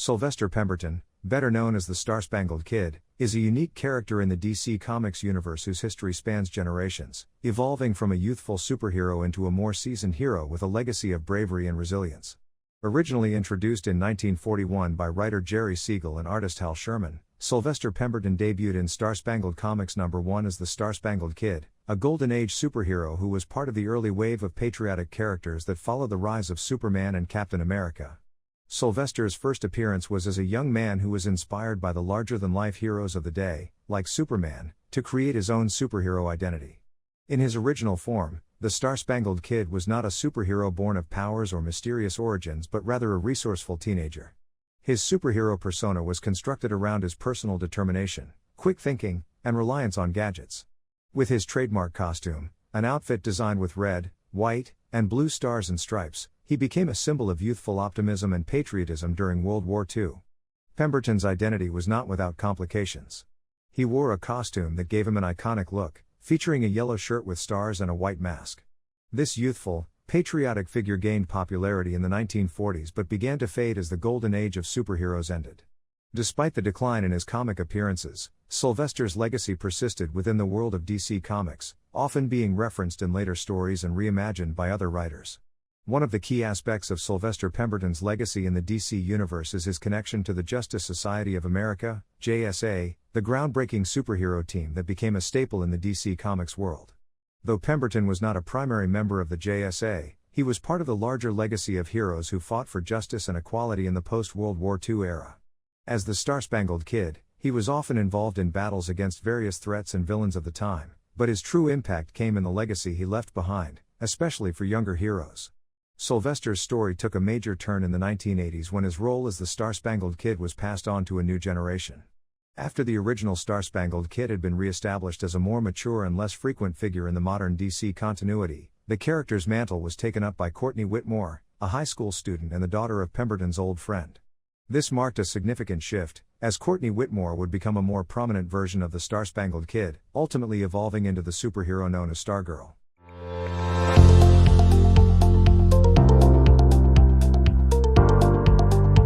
Sylvester Pemberton, better known as the Star-Spangled Kid, is a unique character in the DC Comics universe whose history spans generations, evolving from a youthful superhero into a more seasoned hero with a legacy of bravery and resilience. Originally introduced in 1941 by writer Jerry Siegel and artist Hal Sherman, Sylvester Pemberton debuted in Star-Spangled Comics #1 as the Star-Spangled Kid, a Golden Age superhero who was part of the early wave of patriotic characters that followed the rise of Superman and Captain America. Sylvester's first appearance was as a young man who was inspired by the larger-than-life heroes of the day, like Superman, to create his own superhero identity. In his original form, the Star-Spangled Kid was not a superhero born of powers or mysterious origins but rather a resourceful teenager. His superhero persona was constructed around his personal determination, quick thinking, and reliance on gadgets. With his trademark costume, an outfit designed with red, white, and blue stars and stripes, he became a symbol of youthful optimism and patriotism during World War II. Pemberton's identity was not without complications. He wore a costume that gave him an iconic look, featuring a yellow shirt with stars and a white mask. This youthful, patriotic figure gained popularity in the 1940s but began to fade as the golden age of superheroes ended. Despite the decline in his comic appearances, Sylvester's legacy persisted within the world of DC Comics, often being referenced in later stories and reimagined by other writers. One of the key aspects of Sylvester Pemberton's legacy in the DC universe is his connection to the Justice Society of America, JSA, the groundbreaking superhero team that became a staple in the DC Comics world. Though Pemberton was not a primary member of the JSA, he was part of the larger legacy of heroes who fought for justice and equality in the post-World War II era. As the Star-Spangled Kid, he was often involved in battles against various threats and villains of the time, but his true impact came in the legacy he left behind, especially for younger heroes. Sylvester's story took a major turn in the 1980s when his role as the Star-Spangled Kid was passed on to a new generation. After the original Star-Spangled Kid had been re-established as a more mature and less frequent figure in the modern DC continuity, the character's mantle was taken up by Courtney Whitmore, a high school student and the daughter of Pemberton's old friend. This marked a significant shift, as Courtney Whitmore would become a more prominent version of the Star-Spangled Kid, ultimately evolving into the superhero known as Stargirl.